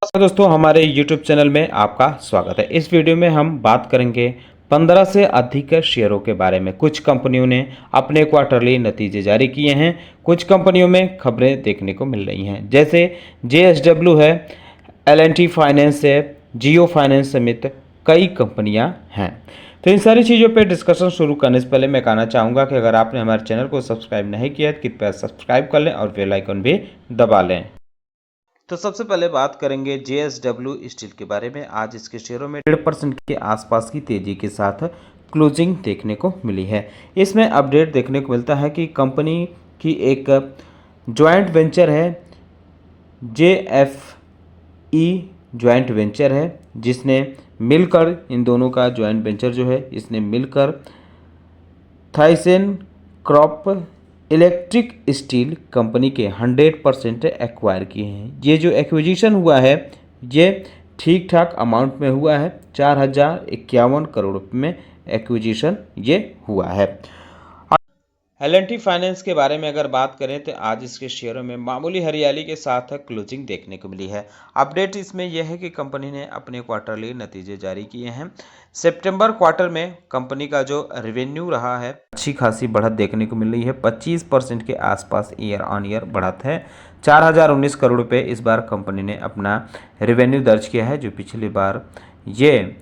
दोस्तों, हमारे YouTube channel में आपका स्वागत है। इस वीडियो में हम बात करेंगे 15 से अधिक शेयरों के बारे में। कुछ कंपनियों ने अपने क्वार्टरली नतीजे जारी किए हैं। कुछ कंपनियों में खबरें देखने को मिल रही हैं, जैसे JSW है, L&T फाइनेंस है, जियो फाइनेंस समेत कई कंपनियां हैं। तो इन सारी चीज़ों पे डिस्कशन शुरू करने से पहले मैं कहना चाहूँगा कि अगर आपने हमारे चैनल को सब्सक्राइब नहीं किया है तो कृपया सब्सक्राइब कर लें और बेल आइकन भी दबा लें। तो सबसे पहले बात करेंगे JSW स्टील के बारे में। आज इसके शेयरों में 1.5% के आसपास की तेजी के साथ क्लोजिंग देखने को मिली है। इसमें अपडेट देखने को मिलता है कि कंपनी की एक जॉइंट वेंचर है, JFE जॉइंट वेंचर है, जिसने मिलकर इन दोनों का जॉइंट वेंचर जो है इसने मिलकर थाइसेन क्रॉप इलेक्ट्रिक स्टील कंपनी के 100% एक्वायर किए हैं। ये जो एक्विजिशन हुआ है ये ठीक ठाक अमाउंट में हुआ है, 4051 करोड़ रुपये में एक्विजिशन ये हुआ है। L&T फाइनेंस के बारे में अगर बात करें तो आज इसके शेयरों में मामूली हरियाली के साथ क्लोजिंग देखने को मिली है। अपडेट इसमें यह है कि कंपनी ने अपने क्वार्टरली नतीजे जारी किए हैं। सितंबर क्वार्टर में कंपनी का जो रेवेन्यू रहा है अच्छी खासी बढ़त देखने को मिल रही है, 25% के आसपास ईयर ऑन ईयर बढ़त है। 4019 करोड़ रुपये इस बार कंपनी ने अपना रेवेन्यू दर्ज किया है, जो पिछली बार ये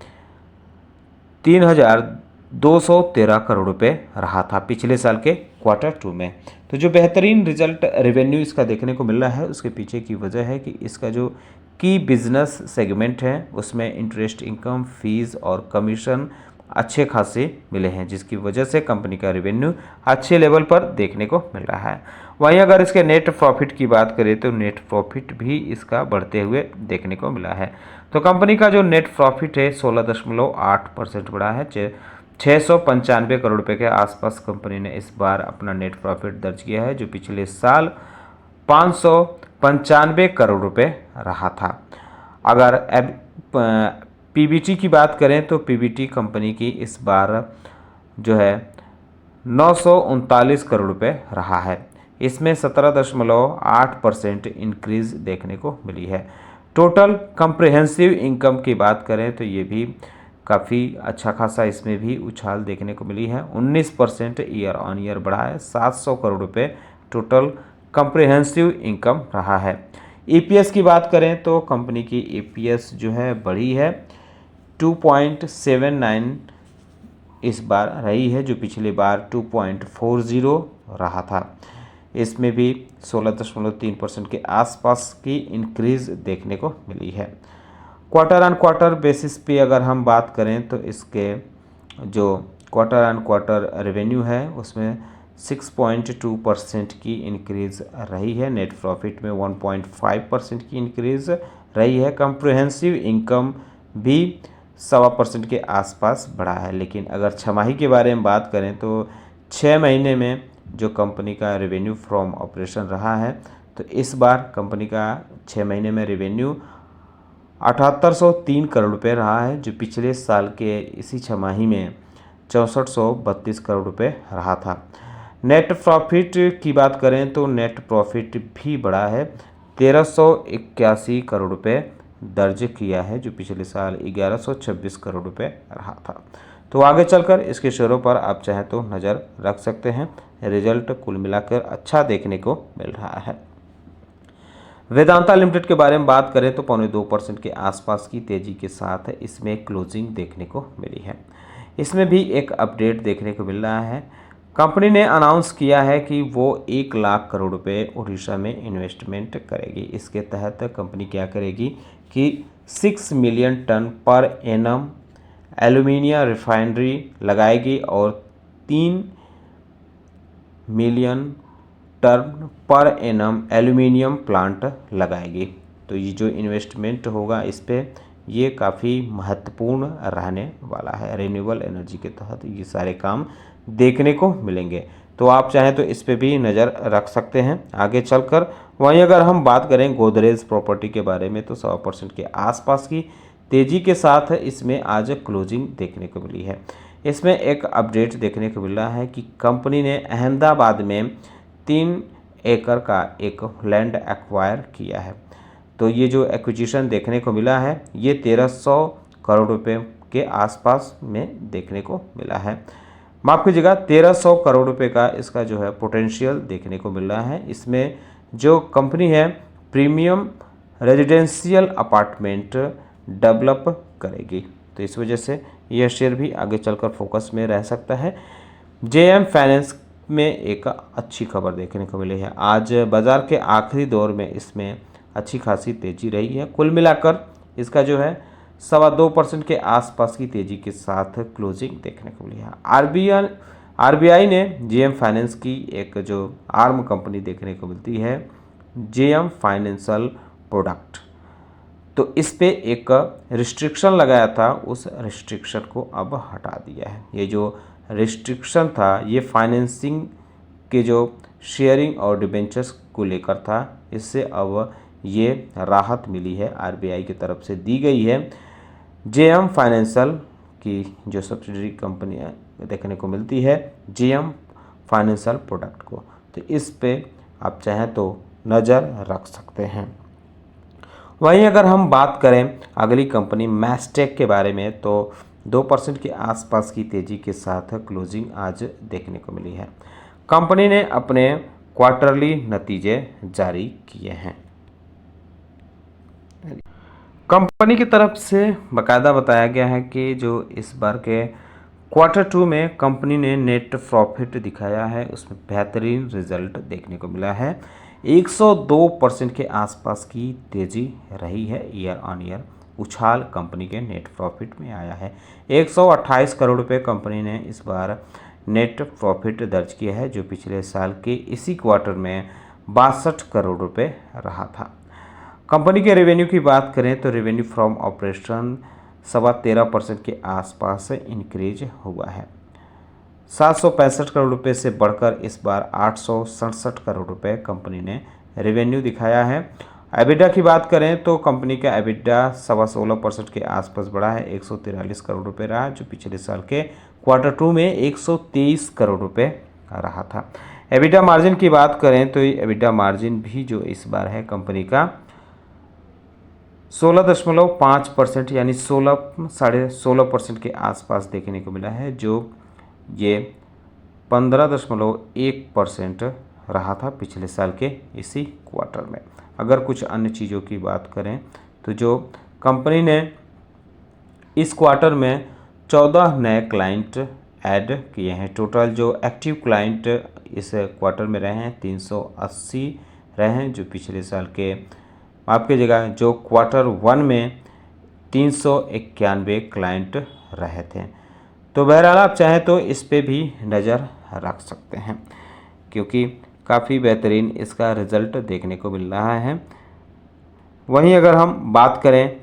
3213 करोड़ रुपए रहा था पिछले साल के Q2 में। तो जो बेहतरीन रिजल्ट रेवेन्यू इसका देखने को मिल रहा है उसके पीछे की वजह है कि इसका जो की बिजनेस सेगमेंट है उसमें इंटरेस्ट इनकम, फीस और कमीशन अच्छे खासे मिले हैं, जिसकी वजह से कंपनी का रेवेन्यू अच्छे लेवल पर देखने को मिल रहा है। वहीं अगर इसके नेट प्रॉफिट की बात करें तो नेट प्रॉफिट भी इसका बढ़ते हुए देखने को मिला है। तो कंपनी का जो नेट प्रॉफिट है 16.8% बढ़ा है। 695 करोड़ रुपए के आसपास कंपनी ने इस बार अपना नेट प्रॉफिट दर्ज किया है, जो पिछले साल 595 करोड़ रुपए रहा था। अगर पीबीटी की बात करें तो पीबीटी कंपनी की इस बार जो है 939 करोड़ रुपए रहा है। इसमें 17.8% इंक्रीज देखने को मिली है। टोटल कंप्रिहेंसिव इनकम की बात करें तो ये भी काफ़ी अच्छा खासा इसमें भी उछाल देखने को मिली है, 19% ईयर ऑन ईयर बढ़ा है। 700 करोड़ रुपए टोटल कंप्रिहेंसिव इनकम रहा है। ईपीएस की बात करें तो कंपनी की ईपीएस जो है बढ़ी है, 2.79 इस बार रही है, जो पिछली बार 2.40 रहा था। इसमें भी 16.3% के आसपास की इंक्रीज देखने को मिली है। क्वार्टर ऑन क्वार्टर बेसिस पे अगर हम बात करें तो इसके जो क्वार्टर ऑन क्वार्टर रेवेन्यू है उसमें 6.2% की इंक्रीज रही है। नेट प्रॉफिट में 1.5% की इंक्रीज रही है। कंप्रिहेंसिव इनकम भी 1.25% के आसपास बढ़ा है। लेकिन अगर छमाही के बारे में बात करें तो 6 महीने में जो कंपनी का रेवेन्यू फ्रॉम ऑपरेशन रहा है तो इस बार कंपनी का 6 महीने में रेवेन्यू 7803 करोड़ रुपए रहा है, जो पिछले साल के इसी छमाही में 6432 करोड़ रुपए रहा था। नेट प्रॉफिट की बात करें तो नेट प्रॉफिट भी बढ़ा है, 1381 करोड़ रुपए दर्ज किया है, जो पिछले साल 1126 करोड़ रुपए रहा था। तो आगे चलकर इसके शेयरों पर आप चाहें तो नज़र रख सकते हैं। रिजल्ट कुल मिलाकर अच्छा देखने को मिल रहा है। वेदांता लिमिटेड के बारे में बात करें तो 0.2% के आसपास की तेजी के साथ इसमें क्लोजिंग देखने को मिली है। इसमें भी एक अपडेट देखने को मिल रहा है। कंपनी ने अनाउंस किया है कि वो 1 लाख करोड़ रुपए उड़ीसा में इन्वेस्टमेंट करेगी। इसके तहत कंपनी क्या करेगी कि 6 मिलियन टन पर एनम एल्यूमिनियम रिफाइनरी लगाएगी और 3 मिलियन टन पर एनम एल्यूमिनियम प्लांट लगाएगी। तो ये जो इन्वेस्टमेंट होगा इस पर ये काफ़ी महत्वपूर्ण रहने वाला है। रिन्यूएबल एनर्जी के तहत ये सारे काम देखने को मिलेंगे, तो आप चाहें तो इस पर भी नज़र रख सकते हैं आगे चलकर। वहीं अगर हम बात करें गोदरेज प्रॉपर्टी के बारे में तो 100% के आसपास की तेज़ी के साथ इसमें आज क्लोजिंग देखने को मिली है। इसमें एक अपडेट देखने को मिल रहा है कि कंपनी ने अहमदाबाद में 3 एकड़ का एक लैंड एक्वायर किया है। तो ये जो एक्विजिशन देखने को मिला है ये 1300 करोड़ रुपए के आसपास में देखने को मिला है। माफ़ कीजिएगा, 1300 करोड़ रुपए का इसका जो है पोटेंशियल देखने को मिल रहा है। इसमें जो कंपनी है प्रीमियम रेजिडेंशियल अपार्टमेंट डेवलप करेगी, तो इस वजह से यह शेयर भी आगे चलकर फोकस में रह सकता है। जेएम फाइनेंस में एक अच्छी खबर देखने को मिली है। आज बाजार के आखिरी दौर में इसमें अच्छी खासी तेजी रही है। कुल मिलाकर इसका जो है 2.25% के आसपास की तेजी के साथ क्लोजिंग देखने को मिली है। आरबीआई ने जेएम फाइनेंस की एक जो आर्म कंपनी देखने को मिलती है जेएम फाइनेंशियल प्रोडक्ट, तो इस पे एक रिस्ट्रिक्शन लगाया था, उस रिस्ट्रिक्शन को अब हटा दिया है। ये जो रिस्ट्रिक्शन था ये फाइनेंसिंग के जो शेयरिंग और डिबेंचर्स को लेकर था, इससे अब ये राहत मिली है, आरबीआई की तरफ से दी गई है। जेएम फाइनेंशियल की जो सब्सिडरी कंपनियां देखने को मिलती है जेएम फाइनेंशियल प्रोडक्ट को, तो इस पे आप चाहें तो नज़र रख सकते हैं। वहीं अगर हम बात करें अगली कंपनी मैस्टेक के बारे में, तो 2% के आसपास की तेज़ी के साथ क्लोजिंग आज देखने को मिली है। कंपनी ने अपने क्वार्टरली नतीजे जारी किए हैं। कंपनी की तरफ से बाकायदा बताया गया है कि जो इस बार के Q2 में कंपनी ने नेट प्रॉफिट दिखाया है, उसमें बेहतरीन रिजल्ट देखने को मिला है। 102% के आसपास की तेज़ी रही है। ईयर ऑन ईयर उछाल कंपनी के नेट प्रॉफिट में आया है। 128 करोड़ रुपए कंपनी ने इस बार नेट प्रॉफिट दर्ज किया है, जो पिछले साल के इसी क्वार्टर में 62 करोड़ रुपए रहा था। कंपनी के रेवेन्यू की बात करें तो रेवेन्यू फ्रॉम ऑपरेशन 13.25% के आसपास इंक्रीज हुआ है। 765 करोड़ रुपए से बढ़कर इस बार 867 करोड़ रुपए कंपनी ने रेवेन्यू दिखाया है। एबिडा की बात करें तो कंपनी का एबिडा 16.25% के आसपास बढ़ा है, 143 करोड़ रुपए रहा, जो पिछले साल के Q2 में 123 करोड़ रुपए रहा था। एबिडा मार्जिन की बात करें तो एबिडा मार्जिन भी जो इस बार है कंपनी का 16.5% यानी 16.5% के आसपास देखने को मिला है, जो ये 15.1% रहा था पिछले साल के इसी क्वार्टर में। अगर कुछ अन्य चीज़ों की बात करें तो जो कंपनी ने इस क्वार्टर में 14 नए क्लाइंट ऐड किए हैं। टोटल जो एक्टिव क्लाइंट इस क्वार्टर में रहे हैं 380 रहे हैं, जो पिछले साल के आपकी जगह जो Q1 में 391 क्लाइंट रहे थे। तो बहरहाल आप चाहें तो इस पे भी नज़र रख सकते हैं, क्योंकि काफ़ी बेहतरीन इसका रिज़ल्ट देखने को मिल रहा है। वहीं अगर हम बात करें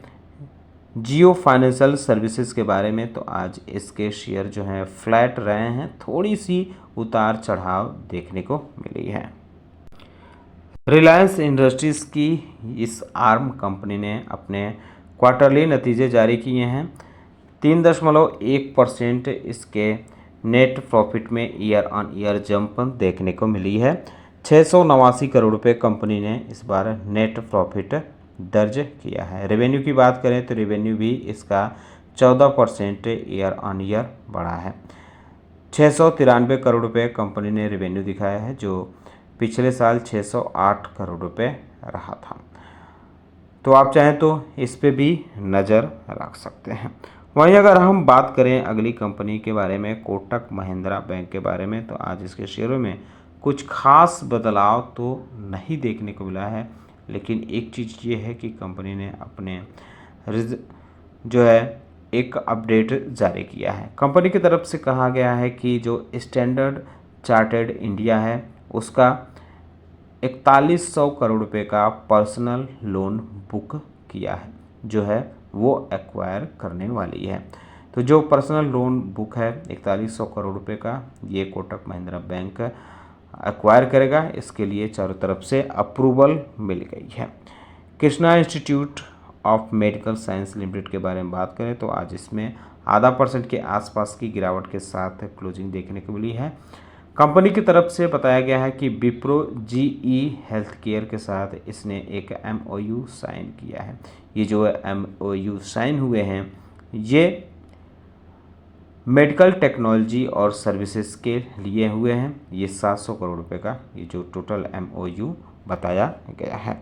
जियो फाइनेंशियल सर्विसेज के बारे में, तो आज इसके शेयर जो हैं फ्लैट रहे हैं, थोड़ी सी उतार चढ़ाव देखने को मिली है। रिलायंस इंडस्ट्रीज़ की इस आर्म कंपनी ने अपने क्वार्टरली नतीजे जारी किए हैं। 3.1% इसके नेट प्रॉफिट में ईयर ऑन ईयर जंप देखने को मिली है। 689 करोड़ रुपए कंपनी ने इस बार नेट प्रॉफिट दर्ज किया है। रेवेन्यू की बात करें तो रेवेन्यू भी इसका 14% ईयर ऑन ईयर बढ़ा है। 693 करोड़ रुपए कंपनी ने रेवेन्यू दिखाया है, जो पिछले साल 608 करोड़ रुपए रहा था। तो आप चाहें तो इस पे भी नज़र रख सकते हैं। वहीं अगर हम बात करें अगली कंपनी के बारे में, कोटक महिंद्रा बैंक के बारे में, तो आज इसके शेयरों में कुछ खास बदलाव तो नहीं देखने को मिला है, लेकिन एक चीज़ ये है कि कंपनी ने अपने जो है एक अपडेट जारी किया है। कंपनी की तरफ से कहा गया है कि जो स्टैंडर्ड चार्टर्ड इंडिया है उसका 4100 करोड़ रुपए का पर्सनल लोन बुक किया है, जो है वो एक्वायर करने वाली है। तो जो पर्सनल लोन बुक है 4100 करोड़ रुपए का, ये कोटक महिंद्रा बैंक एक्वायर करेगा। इसके लिए चारों तरफ से अप्रूवल मिल गई है। Krishna institute of medical science limited के बारे में बात करें तो आज इसमें 0.5% के आसपास की गिरावट के साथ क्लोजिंग देखने को मिली है। कंपनी की तरफ से बताया गया है कि विप्रो जीई हेल्थ केयर के साथ इसने एक एमओयू साइन किया है। ये जो एमओयू साइन हुए हैं ये मेडिकल टेक्नोलॉजी और सर्विसेज के लिए हुए हैं। ये 700 करोड़ रुपए का ये जो टोटल एमओयू बताया गया है।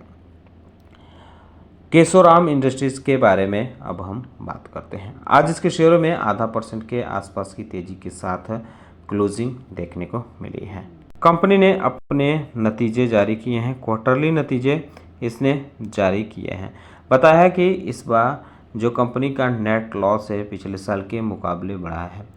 केशोराम इंडस्ट्रीज के बारे में अब हम बात करते हैं। आज इसके शेयरों में 0.5% के आसपास की तेजी के साथ क्लोजिंग देखने को मिली है। कंपनी ने अपने नतीजे जारी किए हैं, क्वार्टरली नतीजे इसने जारी किए हैं। बताया है कि इस बार जो कंपनी का नेट लॉस है पिछले साल के मुकाबले बढ़ा है,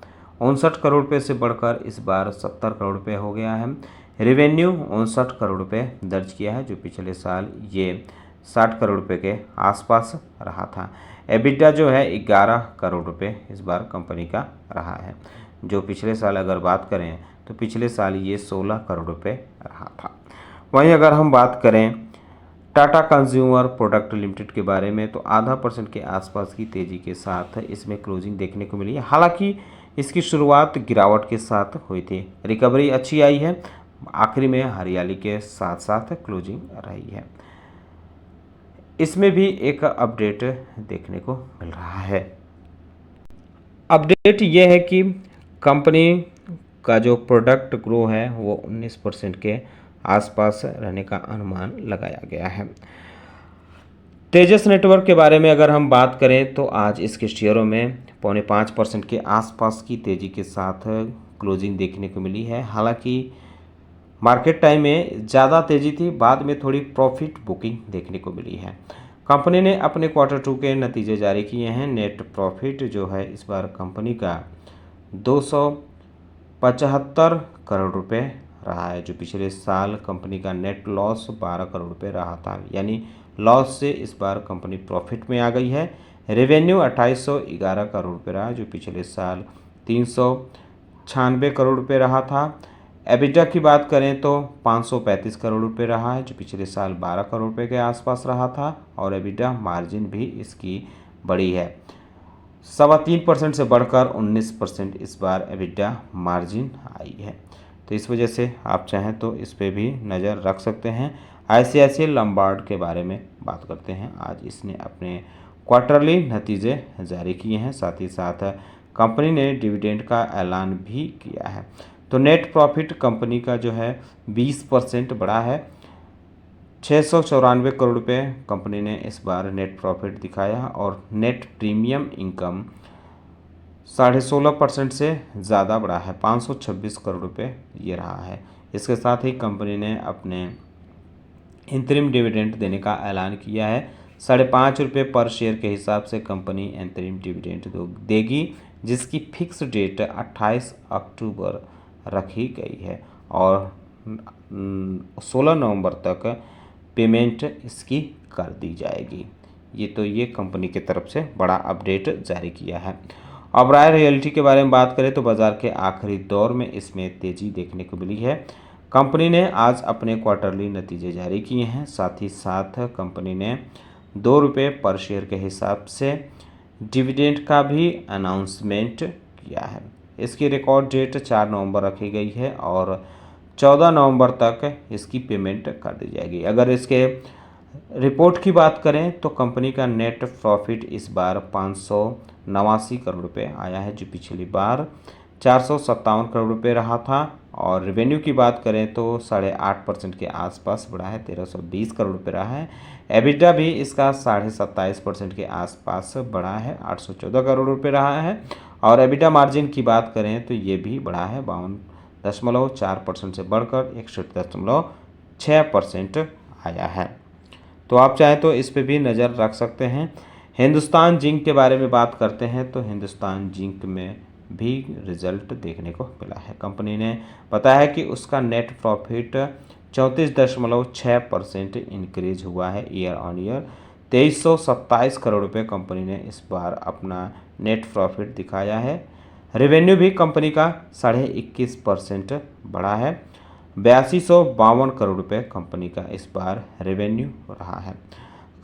59 करोड़ रुपये से बढ़कर इस बार 70 करोड़ रुपये हो गया है। रेवेन्यू 59 करोड़ रुपये दर्ज किया है, जो पिछले साल ये 60 करोड़ रुपये के आसपास रहा था। एबिटा जो है 11 करोड़ रुपये इस बार कंपनी का रहा है, जो पिछले साल अगर बात करें तो पिछले साल ये 16 करोड़ रुपये रहा था। वहीं अगर हम बात करें टाटा कंज्यूमर प्रोडक्ट लिमिटेड के बारे में तो 0.5% के आसपास की तेज़ी के साथ इसमें क्लोजिंग देखने को मिली है। हालांकि इसकी शुरुआत गिरावट के साथ हुई थी, रिकवरी अच्छी आई है, आखिरी में हरियाली के साथ साथ क्लोजिंग रही है। इसमें भी एक अपडेट देखने को मिल रहा है। अपडेट ये है कि कंपनी का जो प्रोडक्ट ग्रो है वो 19% के आसपास रहने का अनुमान लगाया गया है। तेजस नेटवर्क के बारे में अगर हम बात करें तो आज इसके शेयरों में 4.5% के आसपास की तेज़ी के साथ क्लोजिंग देखने को मिली है। हालांकि मार्केट टाइम में ज़्यादा तेज़ी थी, बाद में थोड़ी प्रॉफिट बुकिंग देखने को मिली है। कंपनी ने अपने Q2 के नतीजे जारी किए हैं। नेट प्रॉफिट जो है इस बार कंपनी का 275 करोड़ रुपए रहा है, जो पिछले साल कंपनी का नेट लॉस 12 करोड़ रुपए रहा था। यानी लॉस से इस बार कंपनी प्रॉफिट में आ गई है। रेवेन्यू 2811 करोड़ रुपए रहा, जो पिछले साल 396 करोड़ रुपए रहा था। एबिटा की बात करें तो 535 करोड़ रुपए रहा है, जो पिछले साल 12 करोड़ रुपए के आसपास रहा था। और एबिटा मार्जिन भी इसकी बड़ी है, 3.25% से बढ़कर 19% इस बार एबिटा मार्जिन आई है। तो इस वजह से आप चाहें तो इस पे भी नज़र रख सकते हैं। ICICI लॉम्बार्ड के बारे में बात करते हैं। आज इसने अपने क्वार्टरली नतीजे जारी किए हैं, साथ ही साथ कंपनी ने डिविडेंड का ऐलान भी किया है। तो नेट प्रॉफिट कंपनी का जो है 20% बढ़ा है, 694 करोड़ रुपए कंपनी ने इस बार नेट प्रॉफिट दिखाया। और नेट प्रीमियम इनकम 16.5% से ज़्यादा बढ़ा है, 526 करोड़ रुपए ये रहा है। इसके साथ ही कंपनी ने अपने इंतरिम डिविडेंड देने का ऐलान किया है। 5.5 रुपये पर शेयर के हिसाब से कंपनी इंतरिम डिविडेंड देगी, जिसकी फिक्स डेट 28 अक्टूबर रखी गई है और 16 नवंबर तक पेमेंट इसकी कर दी जाएगी। ये कंपनी की तरफ से बड़ा अपडेट जारी किया है। ओबेरॉय रियल्टी के बारे में बात करें तो बाजार के आखिरी दौर में इसमें तेज़ी देखने को मिली है। कंपनी ने आज अपने क्वार्टरली नतीजे जारी किए हैं, साथ ही साथ कंपनी ने 2 रुपये पर शेयर के हिसाब से डिविडेंड का भी अनाउंसमेंट किया है। इसकी रिकॉर्ड डेट 4 नवंबर रखी गई है और 14 नवंबर तक इसकी पेमेंट कर दी जाएगी। अगर इसके रिपोर्ट की बात करें तो कंपनी का नेट प्रॉफिट इस बार 589 करोड़ रुपए आया है, जो पिछली बार 457 करोड़ रुपए रहा था। और रेवेन्यू की बात करें तो 8.5% के आसपास बढ़ा है, 1320 करोड़ रुपए रहा है। एबिटा भी इसका 27.5% के आसपास बढ़ा है, 814 करोड़ रुपए रहा है। और एबिटा मार्जिन की बात करें तो ये भी बढ़ा है, 52.4% से बढ़कर 61.6% आया है। तो आप चाहें तो इस पे भी नज़र रख सकते हैं। हिंदुस्तान जिंक के बारे में बात करते हैं तो हिंदुस्तान जिंक में भी रिजल्ट देखने को मिला है। कंपनी ने बताया है कि उसका नेट प्रॉफिट 34.6% इंक्रीज हुआ है ईयर ऑन ईयर। 2327 करोड़ रुपए कंपनी ने इस बार अपना नेट प्रॉफिट दिखाया है। रेवेन्यू भी कंपनी का 21.5% बढ़ा है, 8252 करोड़ रुपए कंपनी का इस बार रेवेन्यू रहा है।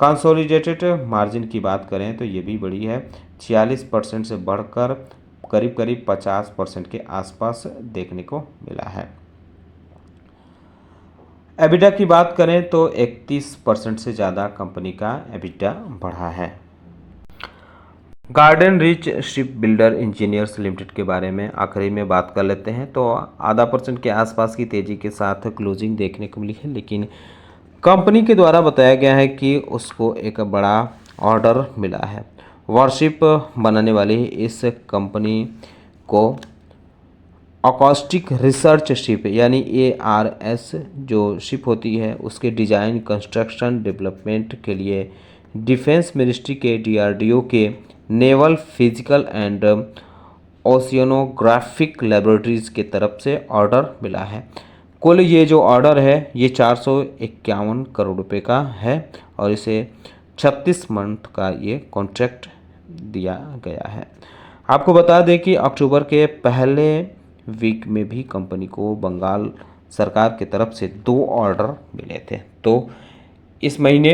कंसोलिडेटेड मार्जिन की बात करें तो ये भी बढ़ी है, 46% से बढ़कर करीब 50% के आसपास देखने को मिला है। एबिटा की बात करें तो 31% से ज़्यादा कंपनी का एबिटा बढ़ा है। Garden rich ship builder engineers limited के बारे में आखिरी में बात कर लेते हैं। तो आधा % के आसपास की तेज़ी के साथ क्लोजिंग देखने को मिली है, लेकिन कंपनी के द्वारा बताया गया है कि उसको एक बड़ा ऑर्डर मिला है। वॉरशिप बनाने वाली इस कंपनी को अकॉस्टिक रिसर्च शिप यानी ARS जो शिप होती है उसके डिज़ाइन, कंस्ट्रक्शन, डेवलपमेंट के लिए डिफेंस मिनिस्ट्री के DRDO के नेवल फिजिकल एंड ओशियनोग्राफिक लेबोरेटरीज के तरफ से ऑर्डर मिला है। कुल ये जो ऑर्डर है ये 451 करोड़ रुपए का है और इसे 36 मंथ का ये कॉन्ट्रैक्ट दिया गया है। आपको बता दें कि अक्टूबर के पहले वीक में भी कंपनी को बंगाल सरकार की तरफ से 2 ऑर्डर मिले थे। तो इस महीने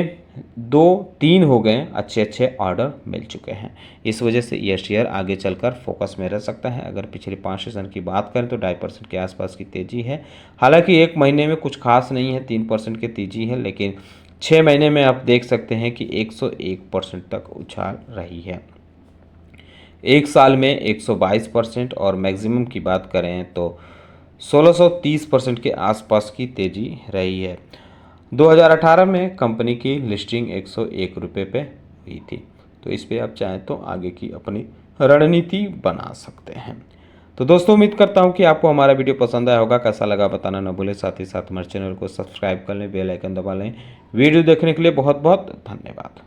2-3 हो गए अच्छे ऑर्डर मिल चुके हैं। इस वजह से यह शेयर आगे चलकर फोकस में रह सकता है। अगर पिछले 5 सेशन की बात करें तो 2.5% के आसपास की तेज़ी है। हालांकि एक महीने में कुछ खास नहीं है, 3% की तेज़ी है, लेकिन 6 महीने में आप देख सकते हैं कि 101% तक उछाल रही है। एक साल में 122% और मैक्सिमम की बात करें तो 1630% के आसपास की तेज़ी रही है। 2018 में कंपनी की लिस्टिंग 101 रुपये पे हुई थी। तो इस पे आप चाहें तो आगे की अपनी रणनीति बना सकते हैं। तो दोस्तों उम्मीद करता हूँ कि आपको हमारा वीडियो पसंद आया होगा। कैसा लगा बताना न भूलें। साथ ही साथ हमारे चैनल को सब्सक्राइब कर लें, बेल आइकन दबा लें। वीडियो देखने के लिए बहुत बहुत धन्यवाद।